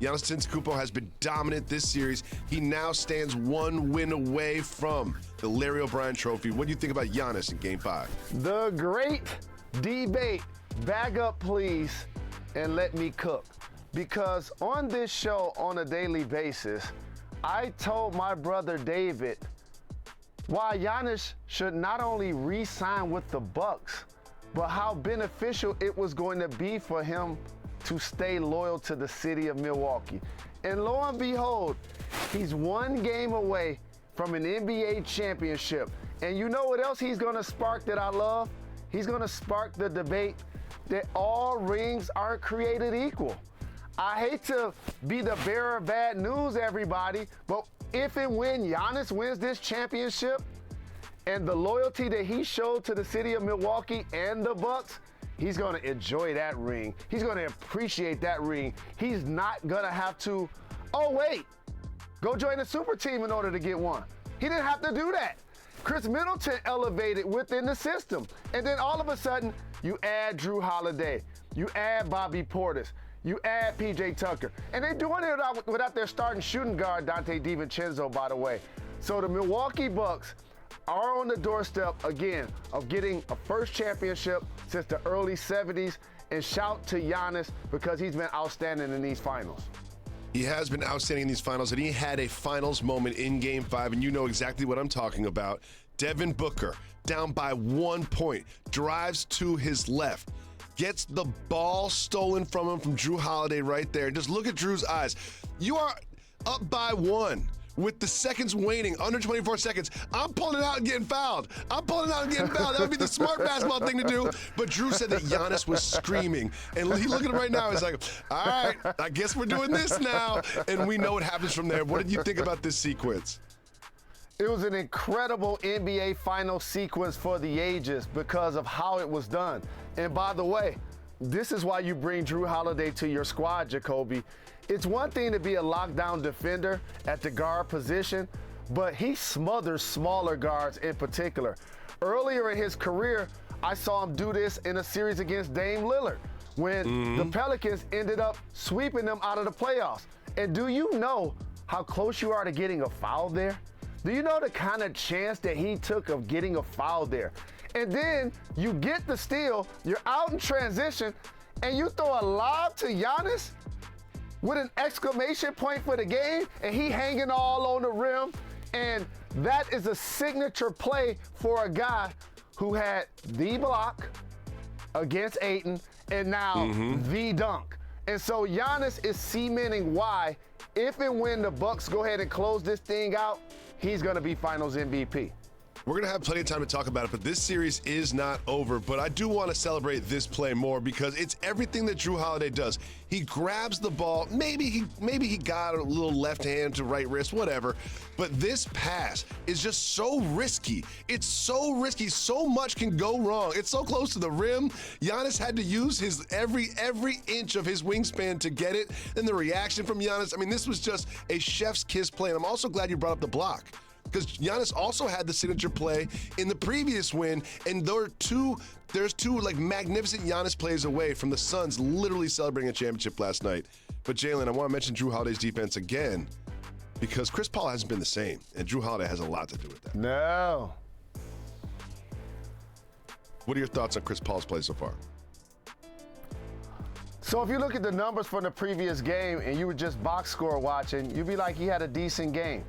Giannis Antetokounmpo has been dominant this series. He now stands one win away from the Larry O'Brien Trophy. What do you think about Giannis in Game 5? The great debate. Bag up, please, and let me cook. Because on this show on a daily basis, I told my brother David why Giannis should not only re-sign with the Bucks, but how beneficial it was going to be for him to stay loyal to the city of Milwaukee. And lo and behold, he's one game away from an NBA championship. And you know what else he's gonna spark that I love? He's gonna spark the debate that all rings aren't created equal. I hate to be the bearer of bad news, everybody, but if and when Giannis wins this championship and the loyalty that he showed to the city of Milwaukee and the Bucks, he's going to enjoy that ring. He's going to appreciate that ring. He's not going to have to, oh, wait, go join the super team in order to get one. He didn't have to do that. Chris Middleton elevated within the system. And then all of a sudden, you add Jrue Holiday. You add Bobby Portis. You add P.J. Tucker. And they're doing it without their starting shooting guard, Dante DiVincenzo, by the way. So the Milwaukee Bucks are on the doorstep, again, of getting a first championship since the early 70s. And shout to Giannis because he's been outstanding in these finals. He has been outstanding in these finals, and he had a finals moment in Game 5, and you know exactly what I'm talking about. Devin Booker, down by 1 point, drives to his left, gets the ball stolen from him from Jrue Holiday right there. Just look at Jrue's eyes. You are up by 1 with the seconds waning, under 24 seconds. I'm pulling it out and getting fouled. I'm pulling it out and getting fouled. That would be the smart basketball thing to do. But Jrue said that Giannis was screaming. And he looking at him right now, he's like, all right, I guess we're doing this now. And we know what happens from there. What did you think about this sequence? It was an incredible NBA final sequence for the ages because of how it was done. And by the way, this is why you bring Jrue Holiday to your squad, Jacoby. It's one thing to be a lockdown defender at the guard position, but he smothers smaller guards in particular. Earlier in his career, I saw him do this in a series against Dame Lillard when the Pelicans ended up sweeping them out of the playoffs. And do you know how close you are to getting a foul there? Do you know the kind of chance that he took of getting a foul there? And then you get the steal, you're out in transition, and you throw a lob to Giannis with an exclamation point for the game, and he hanging all on the rim. And that is a signature play for a guy who had the block against Ayton and now the dunk. And so Giannis is cementing why, if and when the Bucks go ahead and close this thing out, he's going to be Finals MVP. We're going to have plenty of time to talk about it, but this series is not over. But I do want to celebrate this play more because it's everything that Jrue Holiday does. He grabs the ball. Maybe he got a little left hand to right wrist, whatever. But this pass is just so risky. It's so risky. So much can go wrong. It's so close to the rim. Giannis had to use his every inch of his wingspan to get it. And the reaction from Giannis, I mean, this was just a chef's kiss play. And I'm also glad you brought up the block, because Giannis also had the signature play in the previous win, and there's two like magnificent Giannis plays away from the Suns literally celebrating a championship last night. But Jalen, I want to mention Jrue Holiday's defense again, because Chris Paul hasn't been the same, and Jrue Holiday has a lot to do with that. No. What are your thoughts on Chris Paul's play so far? So if you look at the numbers from the previous game and you were just box score watching, you'd be like, he had a decent game.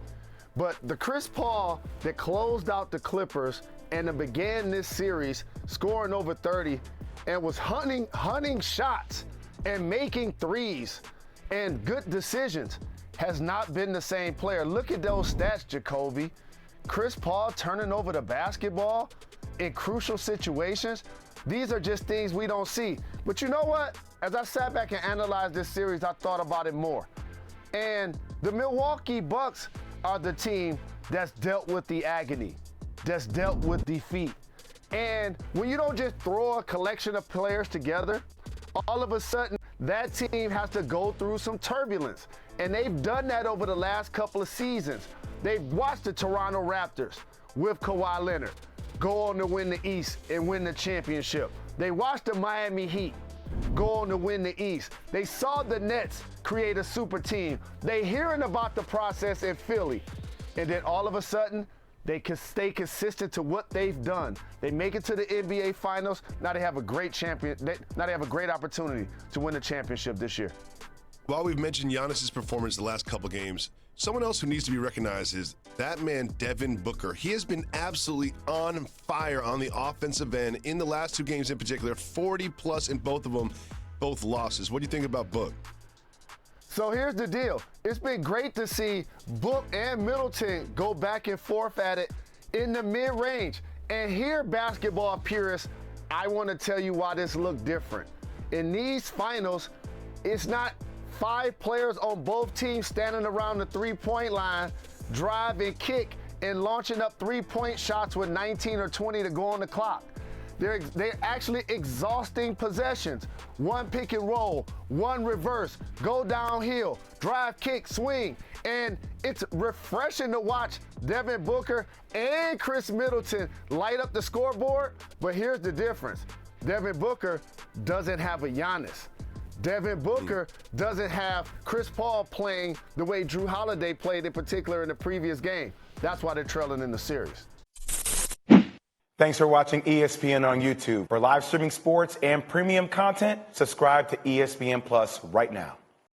But the Chris Paul that closed out the Clippers and that began this series scoring over 30 and was hunting shots and making threes and good decisions has not been the same player. Look at those stats, Jacoby. Chris Paul turning over the basketball in crucial situations. These are just things we don't see. But you know what? As I sat back and analyzed this series, I thought about it more. And the Milwaukee Bucks are the team that's dealt with the agony, that's dealt with defeat. And when you don't just throw a collection of players together, all of a sudden that team has to go through some turbulence. And they've done that over the last couple of seasons. They've watched the Toronto Raptors with Kawhi Leonard go on to win the East and win the championship. They watched the Miami Heat go on to win the East. They saw the Nets create a super team. They hearing about the process in Philly. And then all of a sudden, they can stay consistent to what they've done. They make it to the NBA Finals. Now they have a great now they have a great opportunity to win the championship this year. While we've mentioned Giannis's performance the last couple games, someone else who needs to be recognized is that man, Devin Booker. He has been absolutely on fire on the offensive end in the last two games in particular, 40+ in both of them, both losses. What do you think about Book? So here's the deal. It's been great to see Book and Middleton go back and forth at it in the mid-range. And here, basketball purists, I want to tell you why this looked different. In these finals, it's not 5 players on both teams standing around the three-point line, drive and kick, and launching up three-point shots with 19 or 20 to go on the clock. They're actually exhausting possessions. One pick and roll, one reverse, go downhill, drive, kick, swing. And it's refreshing to watch Devin Booker and Chris Middleton light up the scoreboard. But here's the difference. Devin Booker doesn't have a Giannis. Devin Booker doesn't have Chris Paul playing the way Jrue Holiday played, in particular in the previous game. That's why they're trailing in the series. Thanks for watching ESPN on YouTube. For live streaming sports and premium content, subscribe to ESPN Plus right now.